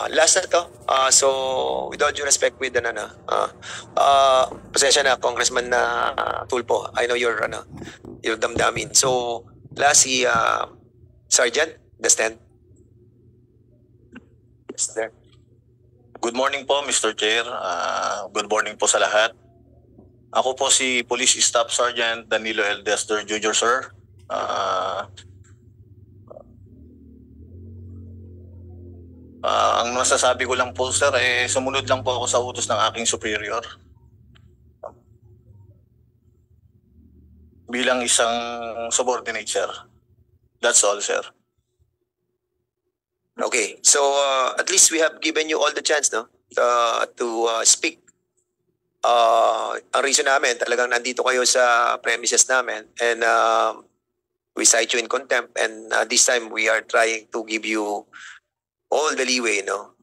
Last na to. So, with all due respect with pasensya na, Congressman na Tulfo. I know you're damdamin. So, last si Sergeant Destin. Yes, there. Good morning po, Mr. Chair. Good morning po sa lahat. Ako po si Police Staff Sergeant Danilo L. Dester Jr., sir. Ang masasabi ko lang po, sir, sumunod lang po ako sa utos ng aking superior. Bilang isang subordinate, sir. That's all, sir. Okay, so at least we have given you all the chance, no, to speak. Ang reason namin, talagang nandito kayo sa premises namin, and we cite you in contempt, and this time we are trying to give you all the leeway, no,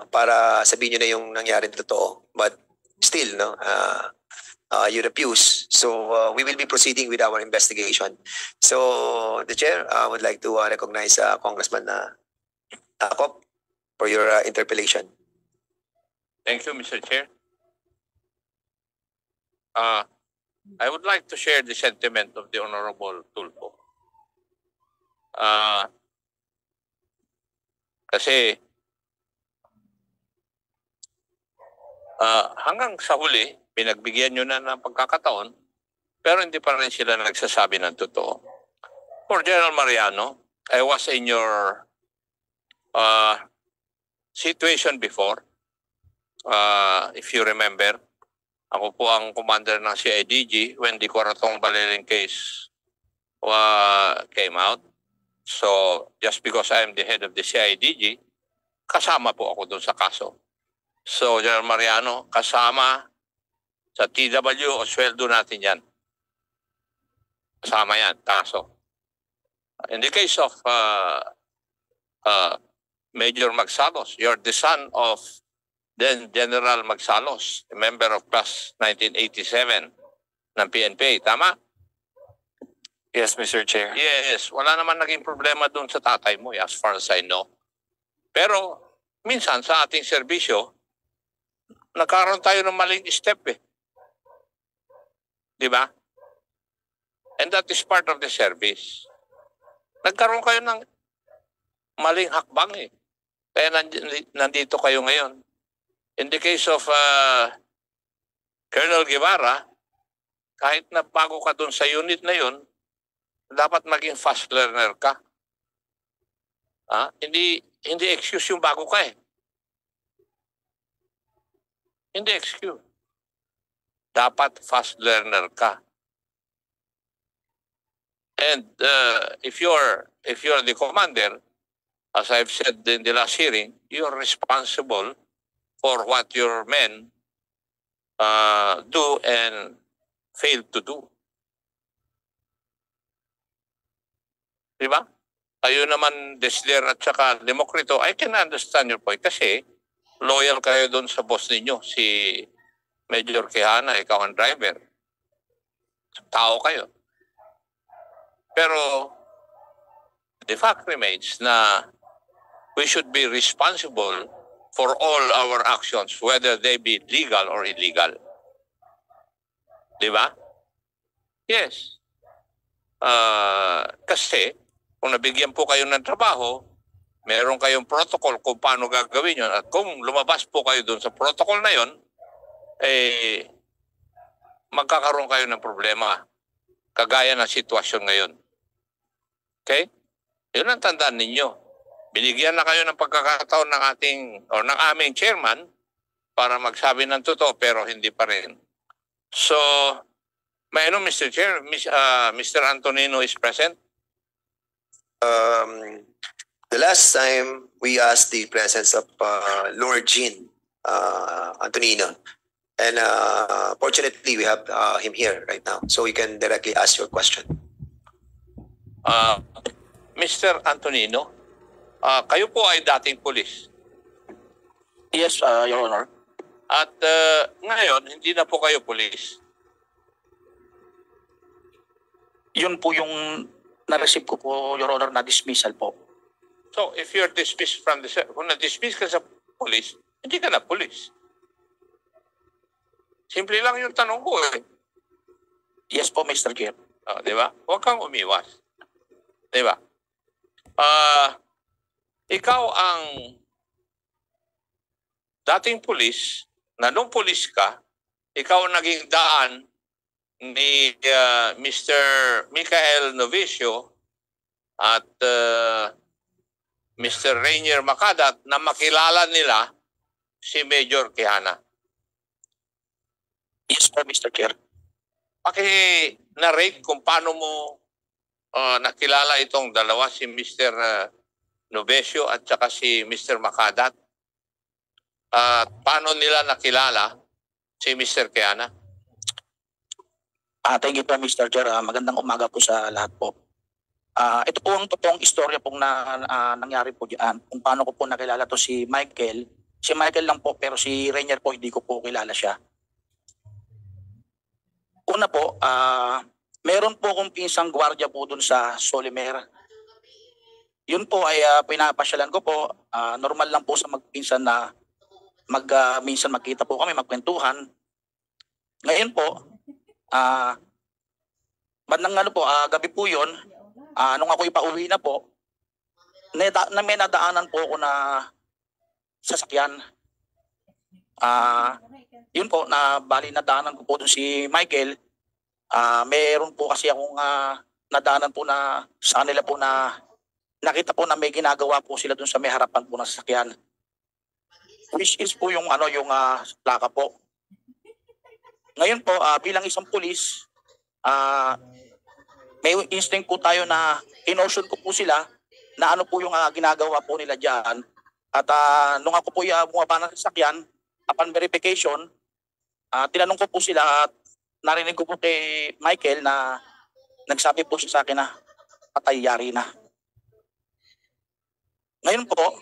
para sabihin nyo na yung nangyari totoo, but still, no, you refuse. So we will be proceeding with our investigation. So the chair would like to recognize Congressman Acop for your interpellation. Thank you, Mr. Chair. I would like to share the sentiment of the Honorable Tulfo. Kasi hanggang sa huli, pinagbigyan nyo na ng pagkakataon, pero hindi pa rin sila nagsasabi ng totoo. For General Mariano, I was in your situation before. If you remember, ako po ang commander ng CIDG when the Coratong Baleling case came out. So, just because I am the head of the CIDG, kasama po ako doon sa kaso. So, General Mariano, kasama sa TW o sweldo natin yan. Kasama yan, kaso. In the case of Major Magsalos, you're the son of then General Magsalos, a member of class 1987 ng PNP, tama? Yes, Mr. Chair. Yes, wala naman naging problema doon sa tatay mo, as far as I know. Pero, minsan sa ating serbisyo, nagkaroon tayo ng maling step eh. Di ba? And that is part of the service. Nagkaroon kayo ng maling hakbang eh. Kaya nandito kayo ngayon. In the case of Colonel Guevara, kahit na bago ka doon sa unit na yun, dapat maging fast learner ka. Hindi excuse yung bago ka eh. Hindi excuse. Dapat fast learner ka. And if you're the commander, as I've said in the last hearing, you're responsible for what your men do and fail to do. Diba? Kayo naman, Desler at saka Demokrito, I can understand your point kasi loyal kayo doon sa boss ninyo, si Major Quijana, ikaw ang driver. Tao kayo. Pero the fact remains na we should be responsible for all our actions, whether they be legal or illegal. Di ba? Yes. Kasi, kung nabigyan po kayo ng trabaho, meron kayong protocol kung paano gagawin yun. At kung lumabas po kayo dun sa protocol na yun, magkakaroon kayo ng problema. Kagaya ng sitwasyon ngayon. Okay? Yun ang tandaan ninyo. Binigyan na kayo ng pagkakataon ng ng aming chairman para magsabi ng totoo pero hindi pa rin. So, may Mr. Chair, Mr. Antonino is present. The last time we asked the presence of Lord Jean Antonino, and fortunately we have him here right now, so you can directly ask your question. Mr. Antonino, kayo po ay dating pulis. Yes, Your Honor. At ngayon, hindi na po kayo pulis. Yun po yung na-receive ko po, Your Honor, na dismissal po. So, if you're dismissed from the kung na-dismiss ka sa police, hindi ka na police. Simple lang yung tanong ko eh. Yes po, Mr. Chair. Di ba? Huwag kang umiwas. Di ba? Ikaw ang dating pulis, na nung pulis ka, ikaw ang naging daan ni Mr. Michael Novicio at Mr. Rainier Macadat na makilala nila si Major Quijana. Yes po, Mr. Chair. Paki-narrate kung paano mo nakilala itong dalawa, si Mr. Novicio at saka si Mr. Macadat. At paano nila nakilala si Mr. Quijana? Thank you po, Mr. Chair. Magandang umaga po sa lahat po. Ito po ang totoong istorya pong nangyari po diyan. Kung paano ko po nakilala to si Michael. Si Michael lang po, pero si Rainier po, hindi ko po kilala siya. Una po, meron po akong pinsang gwardiya po dun sa Solimer. Yun po ay pinapasyalan ko po. Normal lang po sa magpinsan na minsan magkita po kami, magkwentuhan. Ngayon po, bandang gabi po yun, nung ako'y pauwi na po, may nadaanan po ako na sasakyan. Yun po, bali nadaanan ko po doon si Michael. Mayroon po kasi akong nadaanan po na sa kanila po na nakita po na may ginagawa po sila doon sa may harapan po ng sasakyan. Which is po yung plaka po. Ngayon po, bilang isang pulis, may instinct po tayo na kinotion ko po sila na ano po yung ginagawa po nila dyan. At nung ako po bumaba ng sasakyan, upon verification, tinanong ko po sila at narinig ko po kay Michael na nagsabi po siya sa akin na patay, yari na. Ngayon po,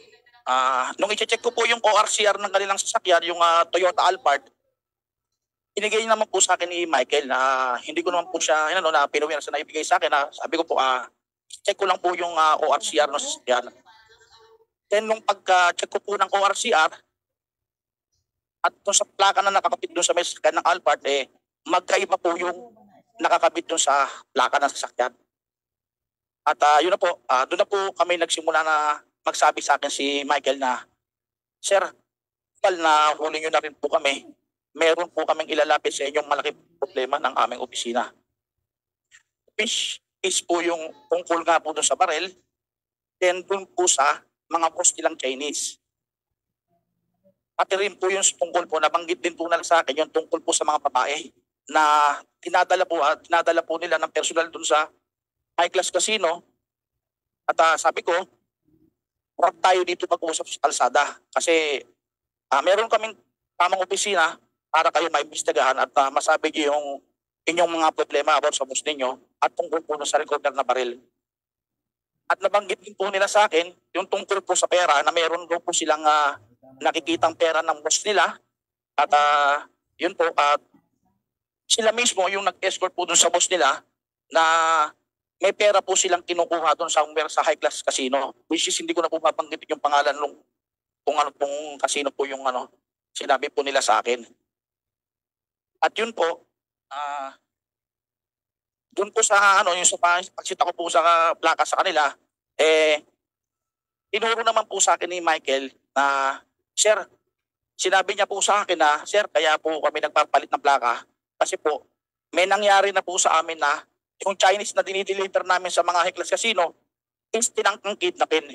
nung i-check ko po yung ORCR ng kanilang sasakyan, yung Toyota Alphard, inigay naman po sa akin ni Michael na hindi ko naman po siya, na pinuwi na ibigay sa akin na sabi ko po, check ko lang po yung ORCR ng sasakyan. Then nung pagka-check ko po ng ORCR, at doon sa plaka na nakakabit doon sa may sasakyan ng Alphard, magkaiba po yung nakakabit doon sa plaka ng sasakyan. At yun na po, doon na po kami nagsimula na magsabi sa akin si Michael na, Sir, na huli nyo na rin po kami. Meron po kaming ilalapit sa inyong malaking problema ng aming opisina. Which is po yung tungkol nga po doon sa barel, then doon po sa mga boss nilang Chinese. Pati rin po yung tungkol po, nabanggit din po na sa akin yung tungkol po sa mga babae na tinadala po nila ng personal doon sa high class casino. At sabi ko, huwag tayo dito mag-uusap sa kalsada kasi meron kaming tamang opisina para kayo maimbestigahan at masabi niyo yung inyong mga problema about sa boss ninyo at tungkol po sa recorder na baril. At nabanggit din po nila sa akin yung tungkol po sa pera na meron po silang nakikitang pera ng boss nila at yun po at sila mismo yung nag-escort po dun sa boss nila na may pera po silang kinukuha dun somewhere sa high class casino, which is hindi ko na po mabanggitin yung pangalan nung kung ano pong casino po yung sinabi po nila sa akin. At yun po, dun po sa yung sa pagsita ko po sa plaka sa kanila, tinuro naman po sa akin ni Michael na, Sir, sinabi niya po sa akin na, Sir, kaya po kami nagpapalit ng plaka kasi po may nangyari na po sa amin na yung Chinese na dinideliver namin sa mga high class casino is tinangkang kidnapin.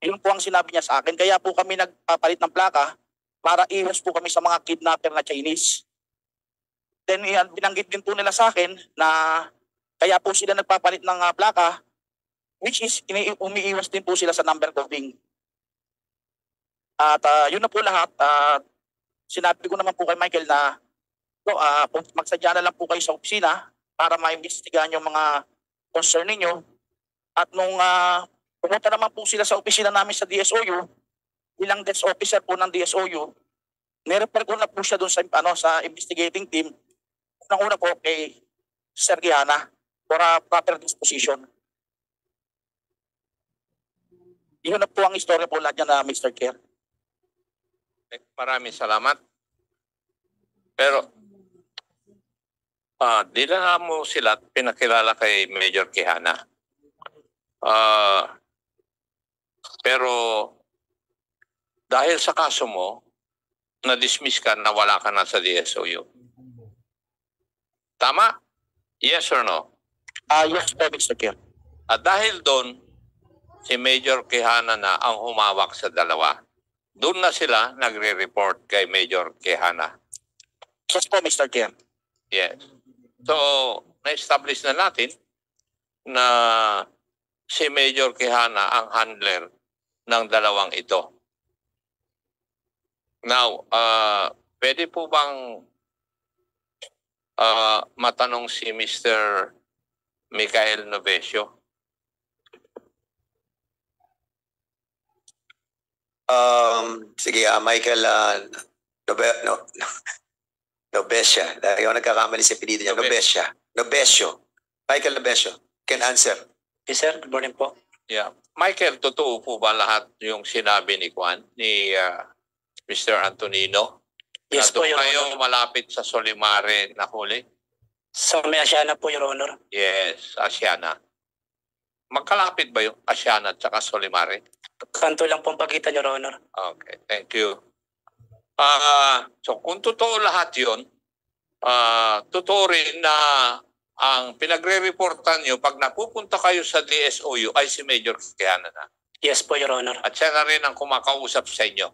Yun po ang sinabi niya sa akin. Kaya po kami nagpapalit ng plaka para iwas po kami sa mga kidnapper na Chinese. Then binanggit din po nila sa akin na kaya po sila nagpapalit ng plaka, which is umiiwas din po sila sa number coding. At yun na po lahat. Sinabi ko naman po kay Michael na magsadya na lang po kayo sa opisina para maimbestigahan yung mga concern ninyo. At nung pumunta naman po sila sa opisina namin sa DSOU, bilang desk officer po ng DSOU, nirefer ko na po siya doon sa investigating team. Unang-una po kay Sir Quijana for a proper disposition. Yun na po ang istorya po lahat niya na Mr. Chair. Maraming salamat. Pero, dinala mo sila at pinakilala kay Major Quijana. Pero, dahil sa kaso mo, na-dismiss ka na wala ka na sa DSOU. Tama? Yes or no? Yes po, Mr. Chair. At dahil doon, si Major Quijana na ang humawak sa dalawa. Doon na sila nagre-report kay Major Quijana. Yes po, Mr. Chair. Yes. So, na-establish na natin na si Major Quijana ang handler ng dalawang ito. Now, pwede po bang matanong si Mr. Michael Novesio? Sige, Michael Nobesia. Ayaw nagkakamali sa pilido niya. Nobesia. Novesio. Michael Novesio can answer. Yes, sir. Good morning po. Yeah. Michael, totoo po ba lahat yung sinabi ni Mr. Antonino? Yes po, Your kayo Honor. malapit sa Solimare na huli? Sa may Asiana po, Your Honor. Yes, Asiana. Magkalapit ba yung Asiana at saka Solimare? Kanto lang pong pagitan, Your Honor. Okay, thank you. So kung totoo lahat yun, totoo rin na ang pinagre-reportan nyo pag napupunta kayo sa DSOU ay si Major Quijana na. Yes po, Your Honor. At siya na rin ang kumakausap sa inyo.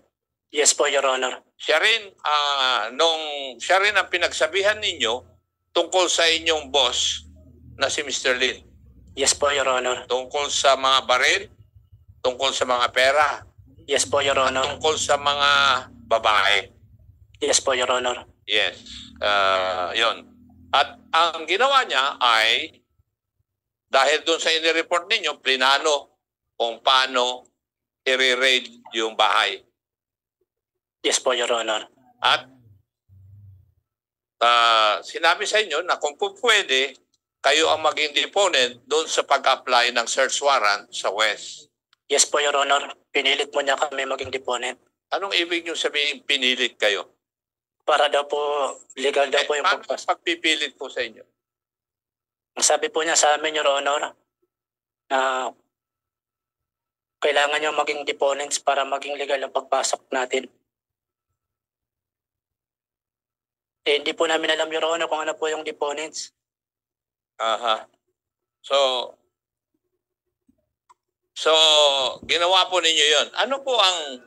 Yes po, Your Honor. Siya rin, siya rin ang pinagsabihan ninyo tungkol sa inyong boss na si Mr. Lin. Yes po, Your Honor. Tungkol sa mga baril, tungkol sa mga pera, Yes po, Your Honor. tungkol sa mga babae. Yes po, Your Honor. Yes, yon. At ang ginawa niya ay, dahil doon sa inireport ninyo, plinano kung paano i-raid yung bahay. Yes po, Your Honor. At sinabi sa inyo na kung po pwede, kayo ang maging deponent doon sa pag-apply ng search warrant sa West. Yes po, Your Honor. Pinilit mo niya kami maging deponent. Anong ibig nyo sabihin pinilit kayo? Para daw po, legal daw po yung Paano pagpas. pagpipilit po sa inyo? Ang sabi po niya sa amin, Your Honor, na kailangan niya maging deponents para maging legal ang pagpasok natin. Eh, hindi po namin alam, Your Honor, kung ano po yung deponents. Aha. So, ginawa po ninyo yon. Ano po ang,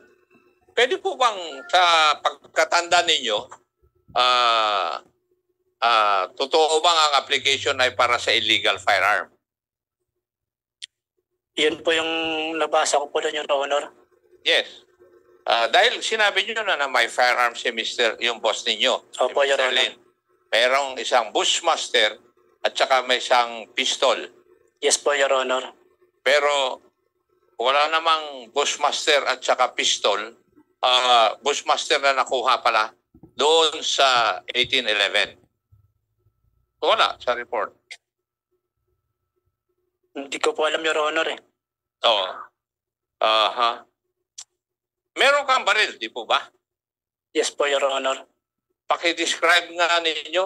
pwede po bang sa pagkatanda ninyo, totoo bang ang application ay para sa illegal firearm? Yun po yung nabasa ko po doon, Your Honor. Yes. Dahil sinabi niyo na may firearm si Mr. yung boss ninyo. Opo, si Your Mr. Honor. Lin. Merong isang Bushmaster at saka may isang pistol. Yes po, Your Honor. Pero wala namang Bushmaster at saka pistol. Bushmaster na nakuha pala doon sa 1811. Wala sa report. Hindi ko po alam, Your Honor eh. Oo. Meron kang baril, di po ba? Yes po, Your Honor. Paki-describe nga ninyo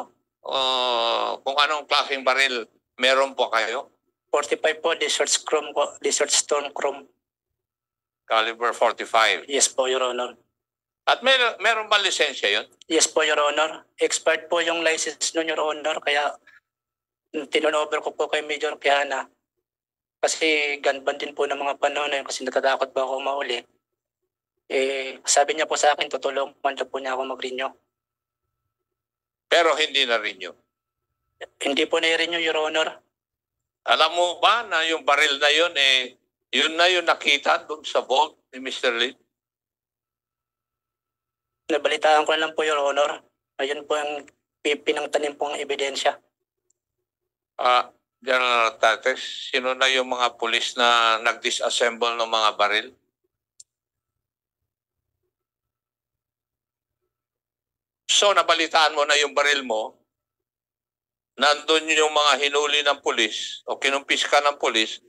kung anong klaseng baril meron po kayo. 45 po, Desert Storm Chrome. Caliber 45. Yes po, Your Honor. At meron ba lisensya yun? Yes po, Your Honor. Expired po yung license nun, Your Honor. Kaya tinunover ko po kay Major Quijana. Kasi gun ban din po ng mga panahon na yun kasi natatakot ba ako mauli. Eh, sabi niya po sa akin, tutulungan po niya ako mag-renew. Pero hindi na rin yun. Hindi po na-renew, Your Honor. Alam mo ba na yung baril na yun, yun na yung nakita doon sa vault ni Mr. Lin? Nabalitaan ko lang po, Your Honor. Ayun po yung pinangtanim pong ebidensya. General Tates, sino na yung mga pulis na nag-disassemble ng mga baril? So, nabalitaan mo na yung baril mo, nandun yung mga hinuli ng pulis o kinumpis ka ng pulis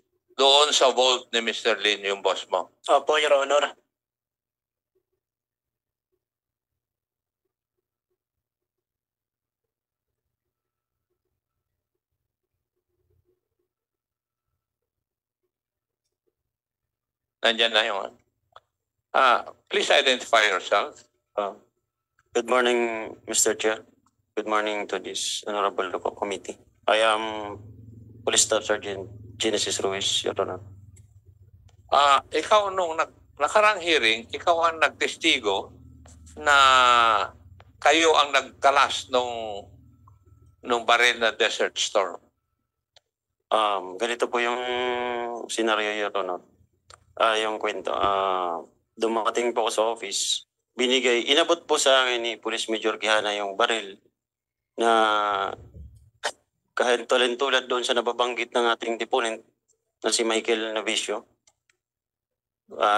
doon sa vault ni Mr. Lin, yung boss mo? Opo, Your Honor. Nandyan na yung... please identify yourself. Good morning, Mr. Chair. Good morning to this honorable committee. I am Police Staff Sergeant Genesis Ruiz, Your Honor. Ikaw nung nakarang hearing, ikaw ang nagtestigo na kayo ang nagkalas nung baril na Desert Storm. Ganito po yung scenario, Your Honor. Yung kwento. Dumating po ako sa office. Inabot po sa akin ni Police Major Quijana yung baril na kahit tulad doon sa nababanggit ng ating deponent na si Michael Navicio.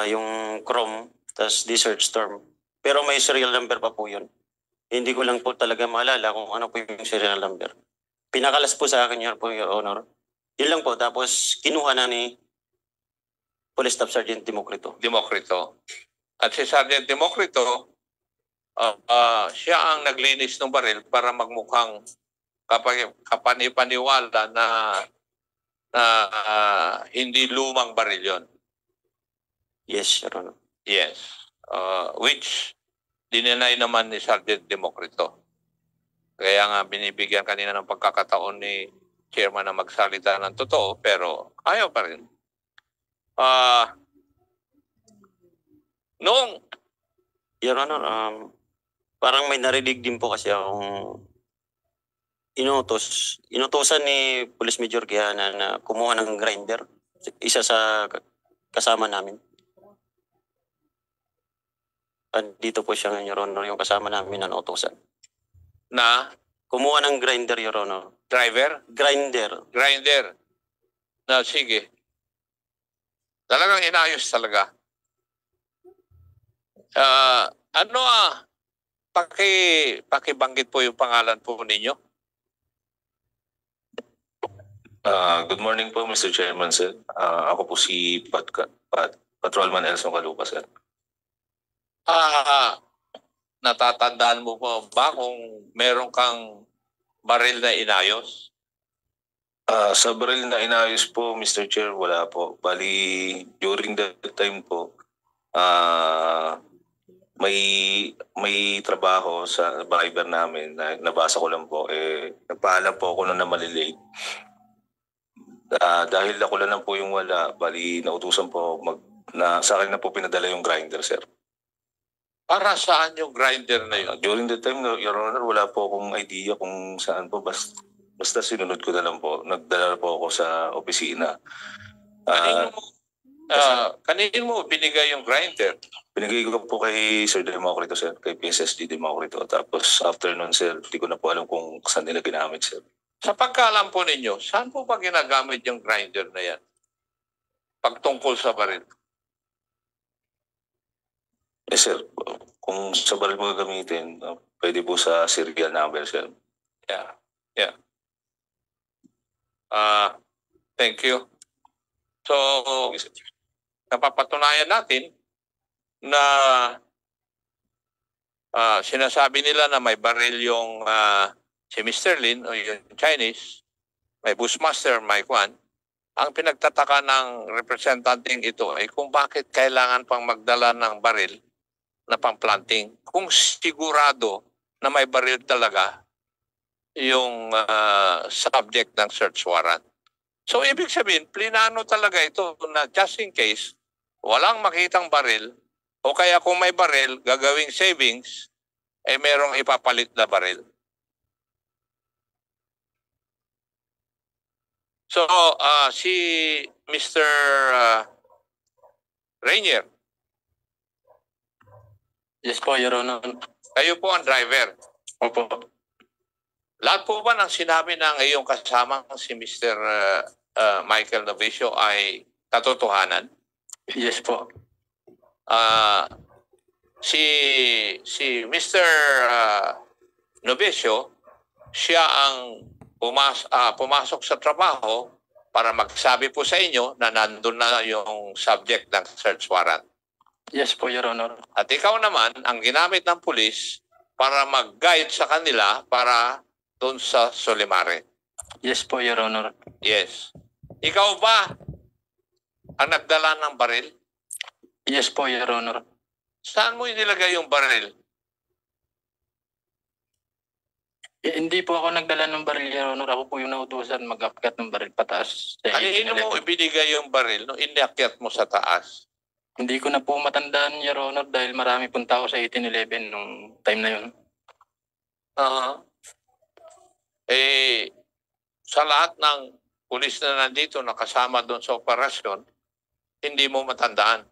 Yung Chrome, tas Desert Storm. Pero may serial number pa po yun. Hindi ko lang po talaga maalala kung ano po yung serial number. Pinakalas po sa akin yun po, Your Honor. Yun lang po. Tapos kinuha na ni Police Staff Sergeant Democrito. At si Sergeant Democrito, siya ang naglinis ng baril para magmukhang kapanipaniwala na hindi lumang baril yon. Yes, Your Honor. Yes. Which dininay naman ni Sergeant Democrito. Kaya nga binibigyan kanina ng pagkakataon ni Chairman na magsalita ng totoo, pero ayaw pa rin. Your Honor, parang may narinig din po kasi akong inutosan ni Police Major Quijana na kumuha ng grinder. Isa sa kasama namin. At dito po siya ngayon, Your Honor, yung kasama namin na nautosan. Na? Kumuha ng grinder, Your Honor. Driver? Grinder. Na, sige. Talagang inayos talaga. Pakibanggit po yung pangalan po ninyo. Good morning po, Mr. Chairman, sir. Ako po si Patrolman Elson Calupa, sir. Natatandaan mo po ba kung meron kang baril na inayos? Sa baril na inayos po, Mr. Chair, wala po. Bali, during that time po, may trabaho sa driver namin na nabasa ko lang po. Nagpaalam po ako na malilate. Dahil ako lang po yung wala, bali nautusan po sa akin na po pinadala yung grinder, sir. Para saan yung grinder na yun? During that time, Your Honor, wala po akong idea kung saan po. Basta sinunod ko na lang po. Nagdala po ako sa opisina. Kanino mo binigay yung grinder? Binigay ko po kay Sir Democrito, sir. Kay PSSD Democrito. Tapos after nun, sir, di ko na po alam kung saan nila ginamit, sir. Sa pagkaalam po ninyo, saan po ba ginagamit yung grinder na yan? Pagtungkol sa baril? Sir, kung sa baril po gagamitin, pwede po sa serial number, sir. Yeah. Thank you. So, napapatunayan natin na sinasabi nila na may baril yung si Mr. Lin o yung Chinese, may Bushmaster, may Kwan. Ang pinagtataka ng representanting ito ay kung bakit kailangan pang magdala ng baril na pang-planting kung sigurado na may baril talaga yung subject ng search warrant. So, ibig sabihin, plinano talaga ito na just in case walang makitang baril o kaya kung may baril, gagawing savings, merong ipapalit na baril. So, si Mr. Rainier. Yes po, Your Honor. Kayo po ang driver. Opo. Lahat po ba ng sinabi ng iyong kasama si Mr. Michael Navicio ay katotohanan? Yes po. Si Mr. Navicio, siya ang pumasok sa trabaho para magsabi po sa inyo na nandun na yung subject ng search warrant. Yes po, Your Honor. At ikaw naman, ang ginamit ng pulis para mag-guide sa kanila para doon sa Solimare. Yes po, Your Honor. Yes. Ikaw ba ang nagdala ng baril? Yes po, Your Honor. Saan mo inilagay yung baril? Hindi po ako nagdala ng baril, Your Honor. Ako po yung nautusan mag-akyat ng baril pataas. Kanino mo ibinigay yung baril nung inakyat mo sa taas? Hindi ko na po matandaan, Your Honor, dahil marami pong tao sa 1811 nung time na yun. Sa lahat ng pulis na nandito nakasama doon sa operasyon, hindi mo matandaan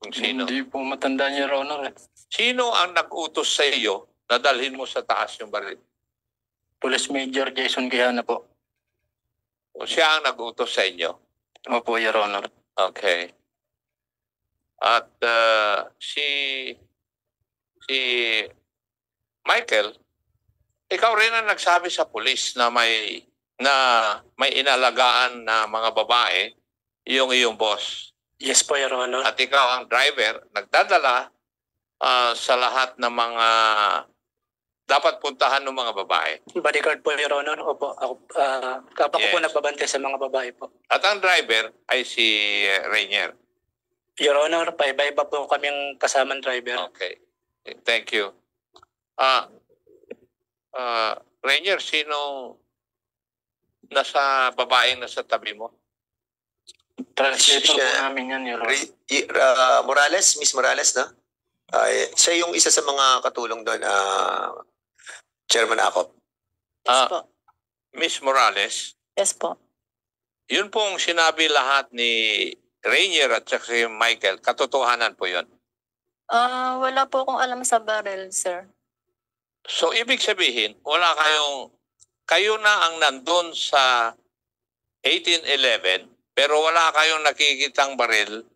kung sino. Hindi po matandaan, Your Honor. Sino ang nag-utos sa iyo na dalhin mo sa taas yung baril? Police Major Jason Quijana po. O siya ang nag-utos sa inyo? Opo, Your Honor. Okay. At si Michael, ikaw rin ang nagsabi sa pulis na may inalagaan na mga babae yung iyong boss. Yes po, Your Honor. At ikaw ang driver, nagdadala sa lahat ng mga dapat puntahan ng mga babae. Bodyguard po, Your Honor. Opo. Kapag ko po Yes. nagbabantay sa mga babae po. At ang driver ay si Rainier. Your Honor, paiba-iba po kaming kasamang driver. Okay. Thank you. Rainier, sino nasa babaeng nasa tabi mo? Translator po Siya- namin yan, Your Honor. Morales, Miss Morales, no? Siya yung isa sa mga katulong doon, Chairman Acop. Ah, po. Miss Morales, Yes po. yun pong sinabi lahat ni Rainier at saka si Michael, katotohanan po yun. Wala po akong alam sa barrel, sir. So, ibig sabihin, kayo na ang nandun sa 1811, pero wala kayong nakikitang baril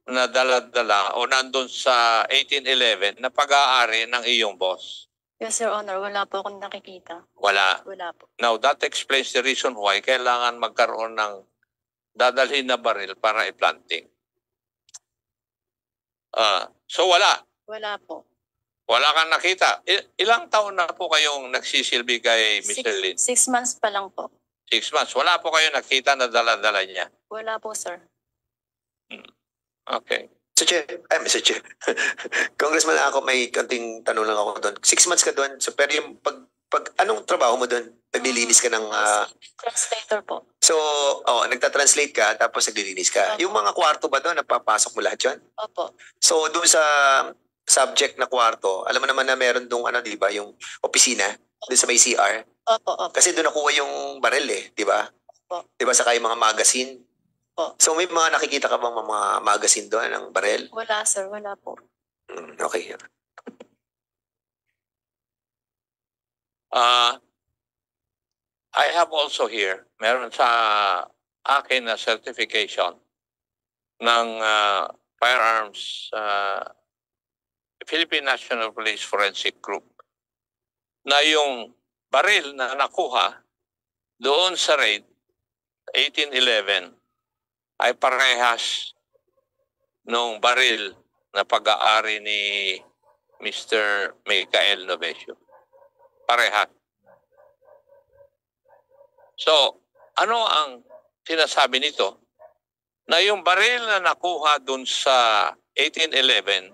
na dala-dala o nandun sa 1811 na pag-aari ng iyong boss. Yes, Your Honor. Wala po akong nakikita. Wala. Wala po. Now, that explains the reason why kailangan magkaroon ng dadalhin na baril para i-planting. So, wala. Wala po. Wala kang nakita. Ilang taon na po kayong nagsisilbi kay Mr. Lin? 6 months pa lang po. 6 months. Wala po kayo nakita na dala-dala niya. Wala po, sir. Okay. Mr. Chair. Congressman ako, may konting tanong lang ako doon. 6 months ka doon. So, pero yung anong trabaho mo doon? Naglilinis ka ng... Translator po. So, nagta-translate ka, tapos naglilinis ka. Opo. Yung mga kwarto ba doon, napapasok mo lahat yun? Opo. So, doon sa subject na kwarto, alam mo naman na meron doon, di ba, yung opisina, doon sa may CR. Opo, opo. Kasi doon nakuha yung baril di ba? Opo. Di ba, saka yung mga magazine. Opo. So, may mga nakikita ka bang mga magazine doon ng baril? Wala, sir. Wala po. Okay. I have also here, meron sa akin na certification ng firearms Philippine National Police Forensic Group na yung baril na nakuha doon sa raid 1811 ay parehas nung baril na pag-aari ni Mr. Michael Novesio. Parehas. So, ano ang sinasabi nito? Na yung baril na nakuha dun sa 1811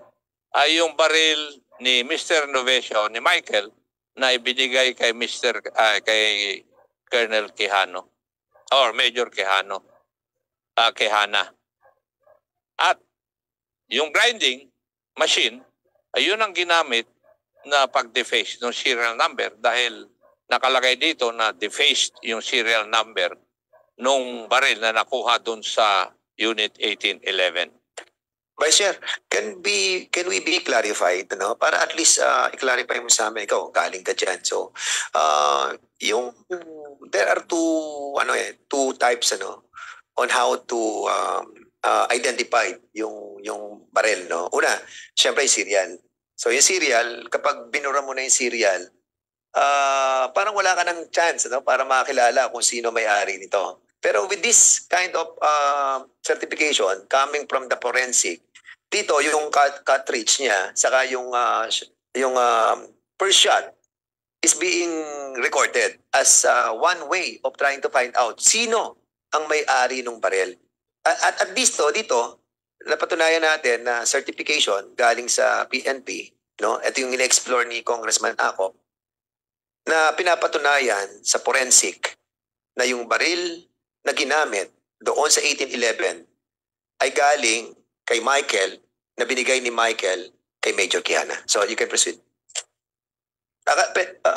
ay yung baril ni Mr. Novesio, ni Michael, na ibinigay kay kay Colonel Quijano or Major Quijano, Quijana. At yung grinding machine, ayun ang ginamit na pag-deface ng serial number dahil nakalagay dito na defaced yung serial number nung baril na nakuha dun sa Unit 1811. Vice Chair, can we be clarified, no? Para at least i-clarify mo sa amin, ikaw, galing ka dyan. So, there are two types, on how to identify yung baril, no? Una, syempre yung serial. So, yung serial, kapag binura mo na yung serial, parang wala ka ng chance, para makakilala kung sino may-ari nito. Pero with this kind of certification coming from the forensic, dito yung cartridge niya, saka yung first shot is being recorded as one way of trying to find out sino ang may-ari ng barel. At least dito, napatunayan natin na certification galing sa PNP, no? Ito yung in-explore ni Congressman Ako, na pinapatunayan sa forensic na yung baril na ginamit doon sa 1811 ay galing kay Michael, na binigay ni Michael kay Major Kiana. So you can proceed.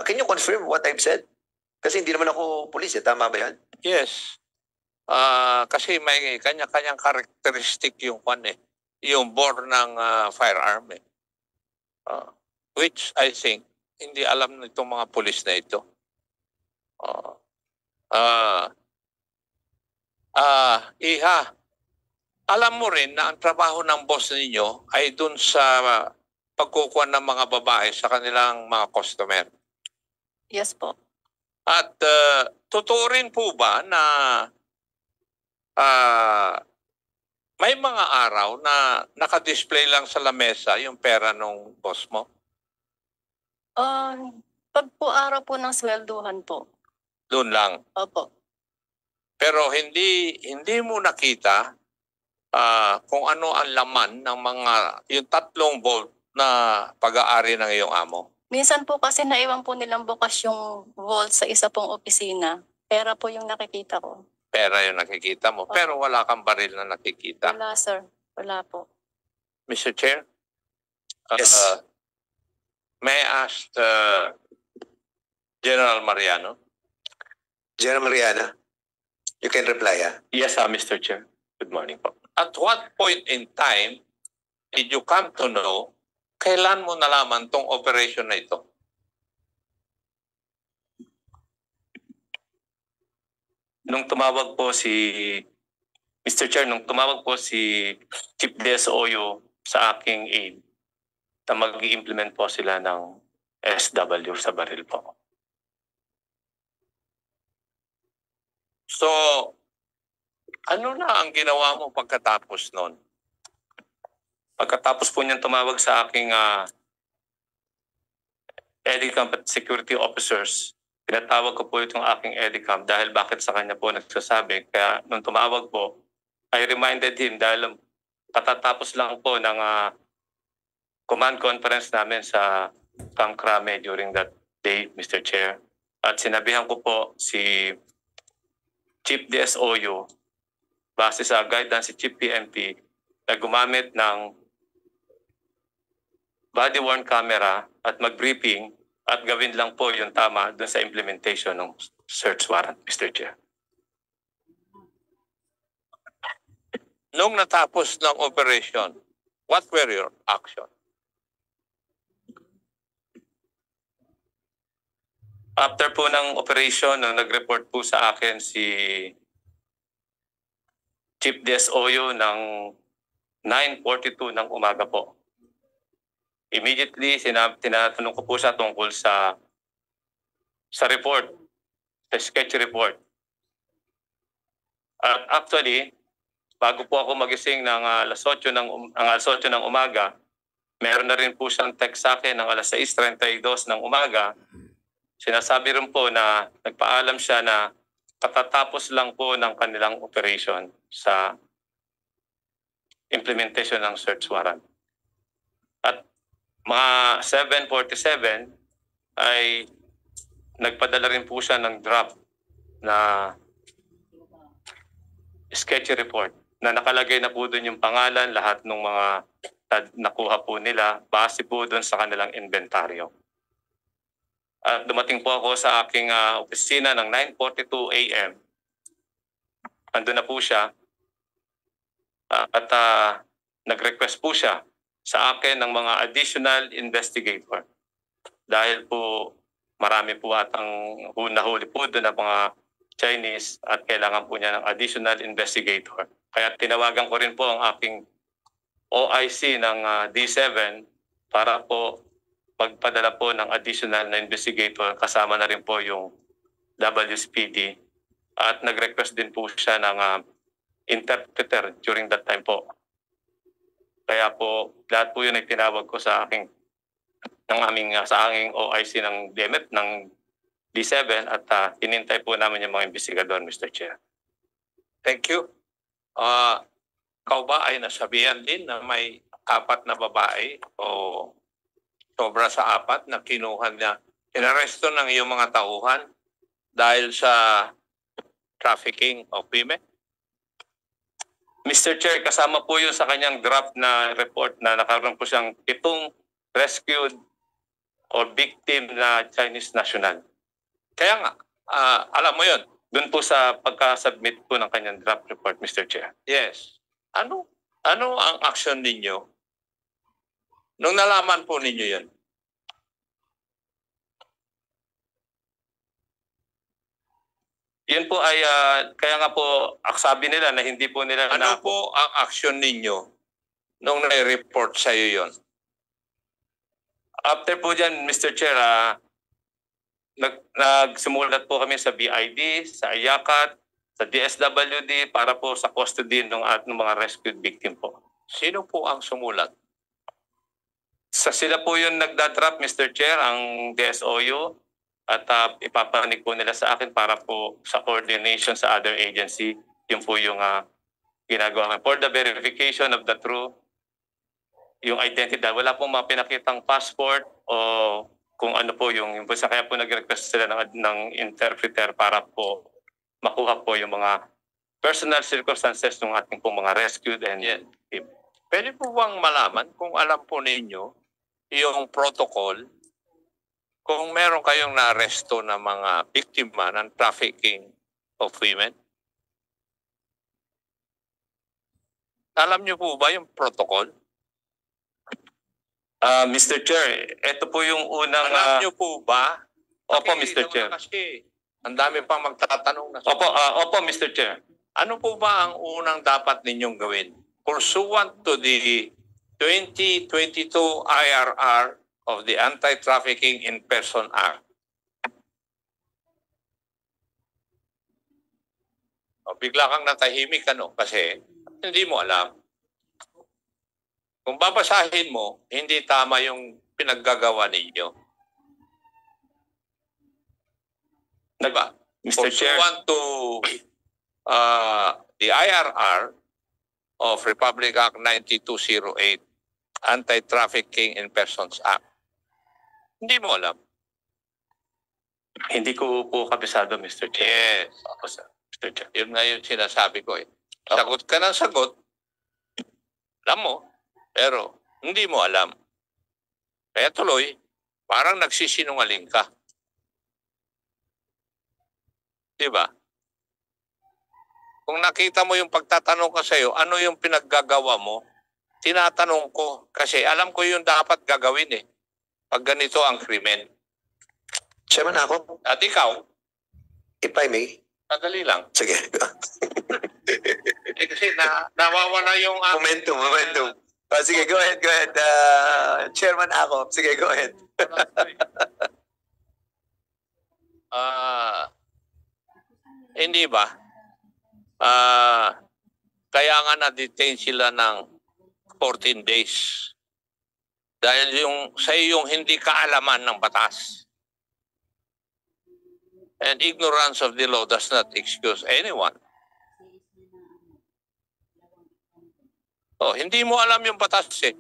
Can you confirm what I've said? Kasi hindi naman ako pulis, tama ba yan? Yes. Kasi may kanya-kanyang karakteristik yung yung bore ng firearm. Which I think hindi alam nitong mga pulis na ito. Iha, alam mo rin na ang trabaho ng boss ninyo ay dun sa pagkukuha ng mga babae sa kanilang mga customer. Yes po. At totoo rin po ba na may mga araw na nakadisplay lang sa lamesa yung pera ng boss mo? Pag po araw po ng swelduhan po. Doon lang. Opo. Pero hindi mo nakita kung ano ang laman ng mga yung 3 vault na pag-aari ng iyong amo. Minsan po kasi naiwan po nilang bukas yung vault sa isa pong opisina. Pera po yung nakikita ko. Pera yung nakikita mo, pero wala kang baril na nakikita. Wala, sir. Wala po. Mr. Chair? Yes. May I ask General Mariano? General Mariana, you can reply. Yes, Mr. Chair. Good morning po. At what point in time did you come to know kailan mo nalaman tong operation na ito? Nung tumawag po si Mr. Chair, nung tumawag po si Chief DSOU sa aking aid na mag-i-implement po sila ng SW sa baril po. So, ano na ang ginawa mo pagkatapos nun? Pagkatapos po niyang tumawag sa aking EDICAM at security officers, pinatawag ko po itong aking EDICAM dahil bakit sa kanya po nagsasabi. Kaya nung tumawag po, I reminded him dahil katatapos lang po ng command conference namin sa Camp Crame during that day, Mr. Chair. At sinabihan ko po si Chief DSOU, base sa guidance si Chief PNP, na gumamit ng body-worn camera at mag-briefing at gawin lang po yung tama dun sa implementation ng search warrant, Mr. Chair. Nung natapos ng operation, what were your action? After po ng operation, nung nag-report po sa akin si Chief DSOU ng 9:42 ng umaga po. Immediately, tinatanong ko po siya tungkol sa report, sa sketch report. At actually, bago po ako magising ng alas 8 ng umaga, meron na rin po siyang text sa akin ng alas 6:32 ng umaga. Sinasabi rin po na nagpaalam siya na katatapos lang po ng kanilang operation sa implementation ng search warrant. At mga 7:47 ay nagpadala rin po siya ng draft na sketchy report na nakalagay na po doon yung pangalan, lahat ng mga nakuha po nila base po doon sa kanilang inventaryo. At dumating po ako sa aking opisina ng 9:42 a.m. Andun na po siya at nag-request po siya sa akin ng mga additional investigator. Dahil po marami po atang nahuli po doon ng mga Chinese at kailangan po niya ng additional investigator. Kaya tinawagan ko rin po ang aking OIC ng D7 para po magpadala po ng additional na investigator, kasama na rin po yung WSPD At nag-request din po siya ng interpreter during that time po. Kaya po, lahat po yun ay tinawag ko sa aking sa aking OIC ng DMF ng D7 at hinintay po namin yung mga investigador, Mr. Chair. Thank you. Ikaw ba ay nasabihan din na may 4 na babae o sobra sa 4 na kinuha niya, inaresto ng iyong mga tauhan dahil sa trafficking of women? Mr. Chair, kasama po yun sa kanyang draft na report na nakaroon po siyang 7 rescued or victim na Chinese national. Kaya nga, alam mo yun. Doon po sa pagka-submit po ng kanyang draft report, Mr. Chair. Yes. Ano ang action ninyo nung nalaman po ninyo yun? Yun po ay, kaya nga po, sabi nila na hindi po nila... Ano po ang action ninyo nung nai-report sa iyo yun? After po dyan, Mr. Chair, nagsumulat po kami sa BID, sa IACAT, sa DSWD para po sa custody ng mga rescued victim po. Sino po ang sumulat? Sila po yung nagdadraft, Mr. Chair, ang DSOU. At ipapanig po nila sa akin para po sa coordination sa other agency. Yun po yung ginagawa. For the verification of the true, yung identity. Wala pong mga pinakitang passport o kung ano po yung kaya po nag-request sila ng interpreter para po makuha po yung mga personal circumstances ng ating pong mga rescued and team. Pwede po bang malaman kung alam po ninyo yung protocol kung meron kayong na-arresto na mga biktima ng trafficking of women? Alam niyo po ba yung protocol? Mr. Chair, ito po yung unang... Alam niyo po ba? Opo, Mr. Chair. Kasi ang dami pang magtatanong na. Opo, Mr. Chair. Ano po ba ang unang dapat ninyong gawin? Pursuant to the 2022 IRR of the Anti-Trafficking in Person Act. Bigla kang natahimik kasi hindi mo alam. Kung babasahin mo, hindi tama yung pinaggagawa ninyo. Diba? Mr. Chair. Pursuant to the IRR of Republic Act 9208, Anti-Trafficking in Persons Act. Hindi mo alam. Hindi ko po kabisado, Mr. Chair. Yes. Opo, sir. Mr. Chair. Yun nga yung sinasabi ko eh. Sagot ka ng sagot, alam mo, pero hindi mo alam. Kaya tuloy, parang nagsisinungaling ka. Diba? Kung nakita mo yung pagtatanong ko sa'yo, ano yung pinaggagawa mo, tinatanong ko. Kasi alam ko yung dapat gagawin eh. Pag ganito ang krimen. Chairman ako, At ikaw, if I may. madali lang. Sige. Kasi nawawala yung... Momentum. Sige, go ahead. Chairman ako. Sige, go ahead. Hindi ba? Kaya nga na-detain sila ng 14 days. Dahil sa yung hindi kaalaman ng batas. And ignorance of the law does not excuse anyone. Hindi mo alam yung batas eh.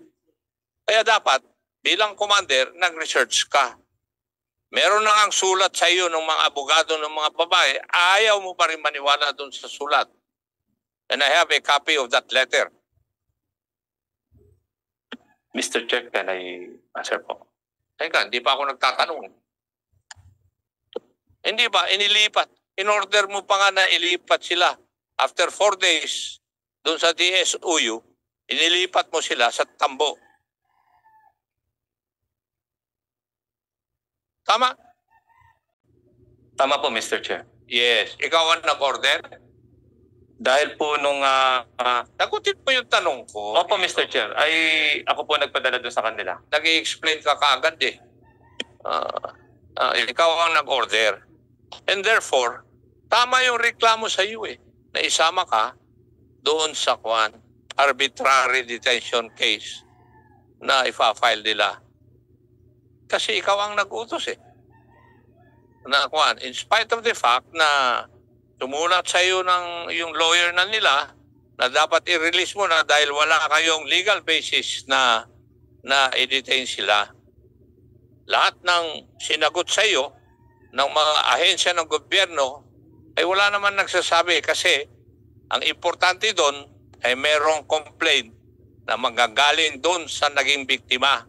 Kaya dapat, bilang commander, nag-research ka. Meron na ang sulat sa iyo ng mga abogado ng mga babae, ayaw mo pa rin maniwala doon sa sulat. And I have a copy of that letter. Mr. Chair, can I answer po? Teka, hindi pa ako nagtatanong. Hindi ba? Inilipat. In-order mo pa nga na ilipat sila. After 4 days, doon sa DSOU, inilipat mo sila sa Tambo. Tama? Tama po, Mr. Chair. Yes. Ikaw ang nag-order? Dahil po nung... Nagutin mo yung tanong ko. Opo, Mr. Chair. Ako po nagpadala doon sa kanila. Nag-i-explain ka kaagad eh. Ikaw ang nag-order. And therefore, tama yung reklamo sa iyo na isama ka doon sa arbitrary detention case na ifa-file nila. Kasi ikaw ang nag-utos Na in spite of the fact na tumulat sa iyo ng yung lawyer na nila na dapat i-release mo na dahil wala kayong legal basis na i-detain sila. Lahat ng sinagot sa iyo ng mga ahensya ng gobyerno ay wala naman nagsasabi kasi ang importante doon ay merong complaint na magagaling doon sa naging biktima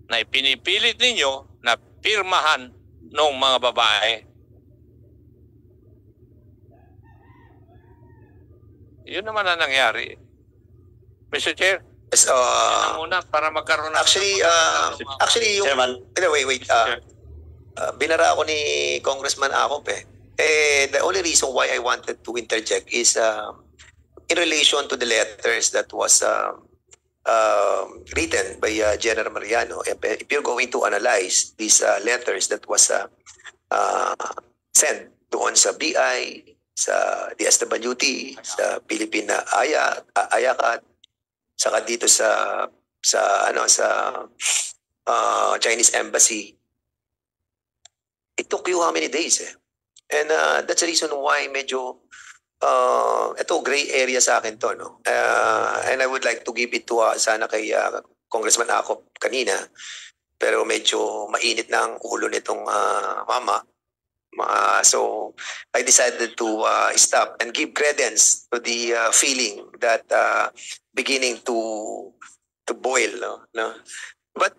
na ipinipilit ninyo na pirmahan ng mga babae. Yun naman ang nangyari. Mr. Chair, Yes, muna para magkaroon ng... actually, yung... Chairman. Wait. Binara ako ni Congressman Acop the only reason why I wanted to interject is in relation to the letters that was written by General Mariano. If you're going to analyze these letters that was sent doon sa BI, sa DSWT, sa Philippine AYACAT, saka dito sa Chinese Embassy, it took you how many days and that's the reason why medyo ito gray area sa akin to, no? And I would like to give it to sana kay Congressman Acop kanina, pero medyo mainit na ang ulo nitong mama. So I decided to stop and give credence to the feeling that beginning to boil, no? But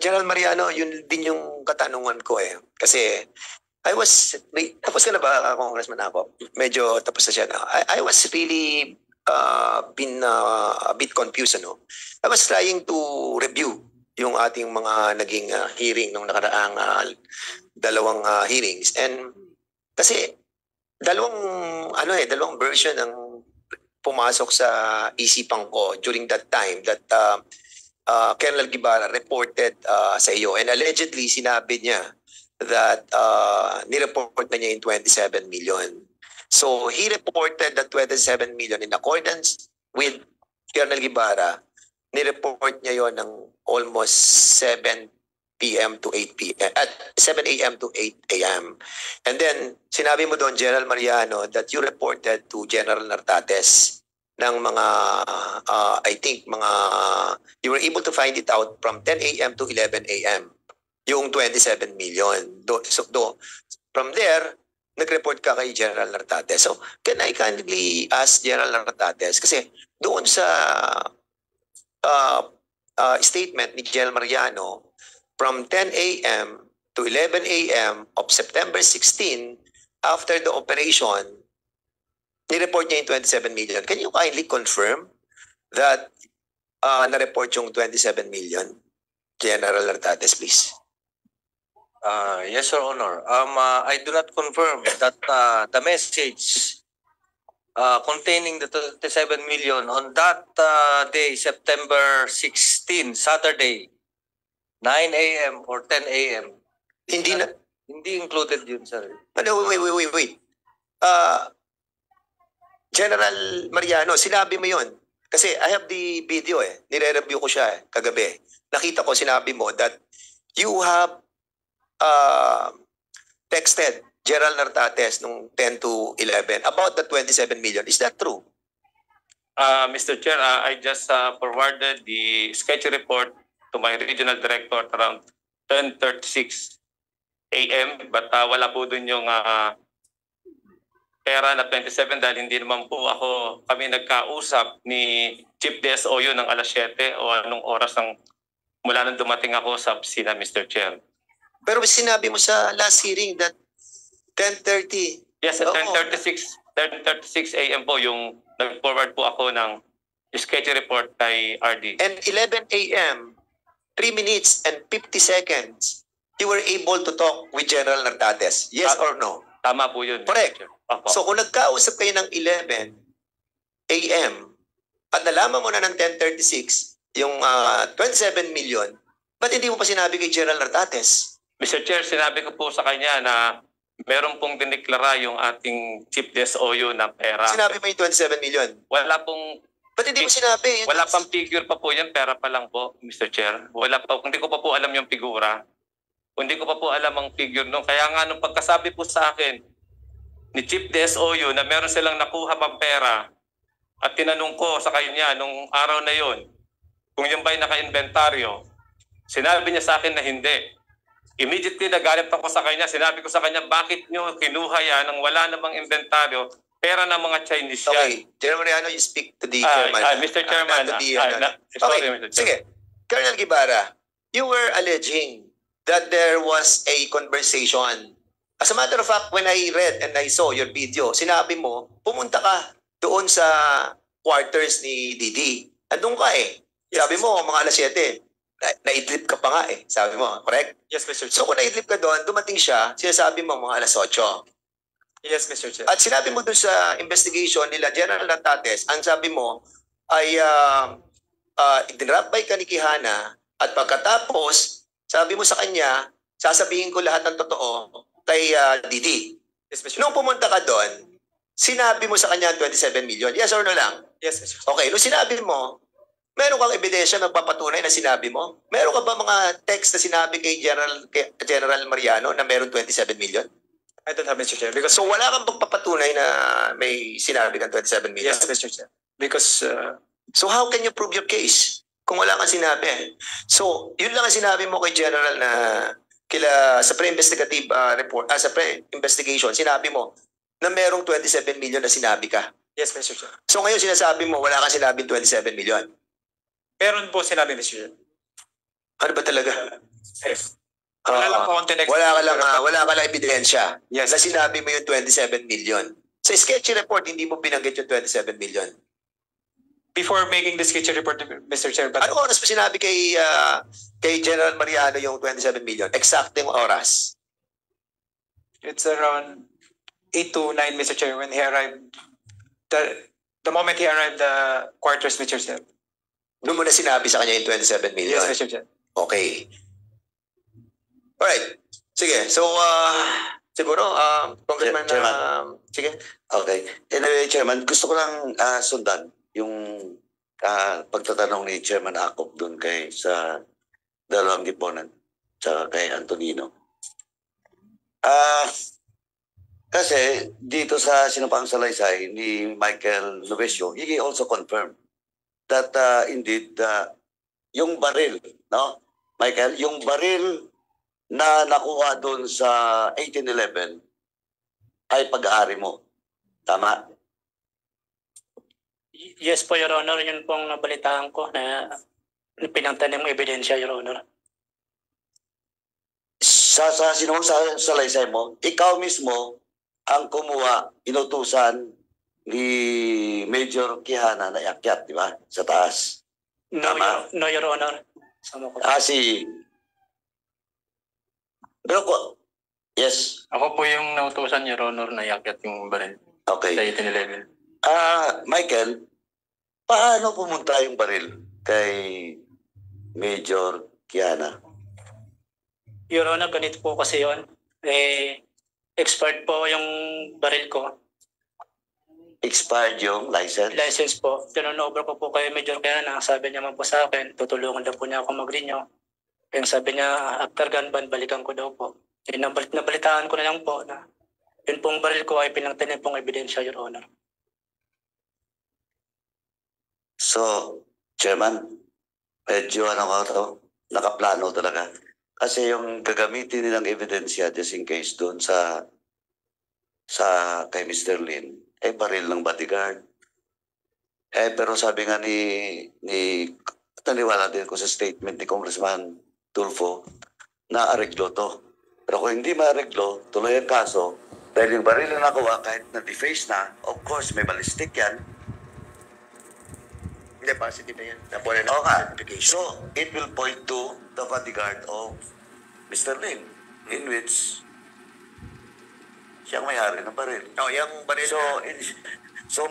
General Mariano, yun din yung katanungan ko kasi tapos ka na ba, Congressman Acop? Medyo tapos na siya na. I was really been a bit confused, ano? I was trying to review yung ating mga naging hearing nung nakaraang dalawang hearings. And kasi dalawang version ang pumasok sa isipan ko during that time that Colonel Guevara reported sa iyo. And allegedly, sinabi niya that nireport na niya yung 27 million. So he reported that 27 million in accordance with Colonel Guevara. Nireport niya yon ng almost 7 p.m. to 8 p.m. at 7 a.m. to 8 a.m. And then sinabi mo doon, General Mariano, that you reported to General Nartates ng mga I think you were able to find it out from 10 a.m. to 11 a.m. yung 27 million. From there, nag-report ka kay General Nartates. So, can I kindly ask General Nartates, kasi doon sa statement ni General Mariano, from 10 a.m. to 11 a.m. of September 16, after the operation, ni-report niya yung 27 million. Can you kindly confirm that na-report yung 27 million? General Nartates, please. Yes, Your Honor. I do not confirm that the message containing the 27 million on that day, September 16, Saturday, 9 a.m. or 10 a.m. Hindi included yun, sir. No, wait. General Mariano, sinabi mo yun. Kasi I have the video nire-review ko siya kagabi. Nakita ko, sinabi mo that you have texted General Nartates nung 10 to 11 about the 27 million. Is that true? Mr. Chair, I just forwarded the sketch report to my regional director at around 10:36 a.m. But wala po dun yung pera na 27 dahil hindi naman po kami nagkausap ni Chief DSOU ng alas 7 o anong oras mula nang dumating ako sa opisina, Mr. Chair. Pero sinabi mo sa last hearing that 10:30. Yes, at 10:36 a.m. po yung nag-forward po ako ng sketch report kay RD. And 11 a.m., 3 minutes and 50 seconds, you were able to talk with General Nartates. Yes or no? Tama po yun. Correct. So kung nagkausap kayo ng 11 a.m. at nalaman mo na ng 10:36 yung 27 million, ba't hindi mo pa sinabi kay General Nartates? Mr. Chair, sinabi ko po sa kanya na meron pong diniklara yung ating Chief DSOU na pera. Sinabi mo yung 27 million. Wala pong Ba't hindi mo sinabi? wala pang figure pa po yan, pera pa lang po, Mr. Chair. Wala pa, hindi ko pa po alam yung figura. Hindi ko pa po alam ang figure nung. Kaya nga nung pagkasabi po sa akin ni Chief DSOU na meron silang nakuha pang pera at tinanong ko sa kanya nung araw na yon kung yung ba'y naka-inventaryo, sinabi niya sa akin na hindi. Immediately nagalit ako sa kanya. Sinabi ko sa kanya, bakit nyo kinuha yan nang wala namang inventaryo? Pera ng mga Chinese yan. Okay, General Mariano, you speak to the chairman. Mr. Chairman, Not to the, sorry, okay, Mr. Chairman. sige. Colonel Guevara, you were alleging that there was a conversation. As a matter of fact, when I read and I saw your video, sinabi mo, pumunta ka doon sa quarters ni Didi. Andun ka eh. Sabi mo, mga alas 7. Naidlip ka pa nga eh. Sabi mo, correct? Yes, Mr. Chair. So kung naidlip ka doon, dumating siya, sinasabi mo mga alas 8. Yes, Mr. Chair. At sinabi mo doon sa investigation nila, General Natates, ang sabi mo ay idinrap by ka ni Quijana at pagkatapos, sabi mo sa kanya, sasabihin ko lahat ng totoo kay Didi. Yes, Mr. Nung pumunta ka doon, sinabi mo sa kanya 27 million. Yes or no lang? Yes, Mr. Chair. Okay, nung sinabi mo, meron kang ebidensya na papatunay na sinabi mo? Meron ka ba mga text na sinabi kay General Mariano na meron 27 million? I don't have, Mr. Chair, because So wala kang papatunay na may sinabi kang 27 million? yes, Mr. Chair. Because So how can you prove your case kung wala kang sinabi? So yun lang ang sinabi mo kay General na sa pre-investigative report, sa pre-investigation, sinabi mo na merong 27 million na sinabi ka. yes, Mr. Chair. So ngayon sinasabi mo wala kang sinabing 27 million. Meron po sinabi, Mr. Chair. Ano ba talaga? Yes. Wala lang po akong tinext. Wala ka lang ebidensya Yes. na sinabi mo yung 27 million. Sa sketchy report, hindi mo binanggit yung 27 million. Before making the sketchy report, Mr. Chair, but Ano oras pa sinabi kay General Mariano yung 27 million? Exacting oras. it's around 8 to 9, Mr. Chair, when he arrived. The moment he arrived the quarters, Mr. Chair. Doon mo na sinabi sa kanya yung 27 million. Yes, Mr. Chair. Okay. Alright. Sige. So, siguro, Congressman, Chairman. sige. Okay. Anyway, Chairman, gusto ko lang sundan yung pagtatanong ni Chairman Acob doon sa dalawang deponent tsaka kay Antonino. Kasi dito sa sinumpang salaysay ni Michael Novesio, he also confirmed that indeed yung baril, no? Michael, yung baril na nakuha doon sa 1811 ay pag-aari mo. Tama? Yes po, Your Honor. Yun pong nabalitaan ko na pinangtanim ng ebidensya, Your Honor. Sa sinumpang salaysay mo, ikaw mismo ang kumuha, inutusan ni Major Quijana na iakyat, di ba? Sa taas. Tama? No, Your Honor. Sama ko. Pero yes. Ako po yung nautusan, Your Honor, na iakyat yung baril. Okay. Sa 1811. Michael, paano pumunta yung baril kay Major Quijana? Your Honor, ganito po kasi yun. Expired po yung baril ko. Expired yung license? License po. Turnover ko po kay Major Quijana. Sabi niya man po sa akin, tutulungan daw po niya ako mag-renew. Kaya sabi niya, after gun ban, balikan ko daw po. Nabalitaan ko na lang po na yun pong baril ko ay pinangtanim pong ebidensya, Your Honor. So, Chairman, medyo nakaplano talaga. Kasi yung gagamitin nilang ebidensya just in case doon sa kay Mr. Lin, baril ng bodyguard. Pero sabi nga naniwala din ko sa statement ni Congressman Tulfo na areglo to. Pero kung hindi maareglo, tuloy ang kaso, dahil yung baril na nakuha kahit na-deface na, of course, may ballistic yan. Hindi, positive na yan. Napunan na So, it will point to the bodyguard of Mr. Lin, in which siyang may-ari ng baril. yung baril So,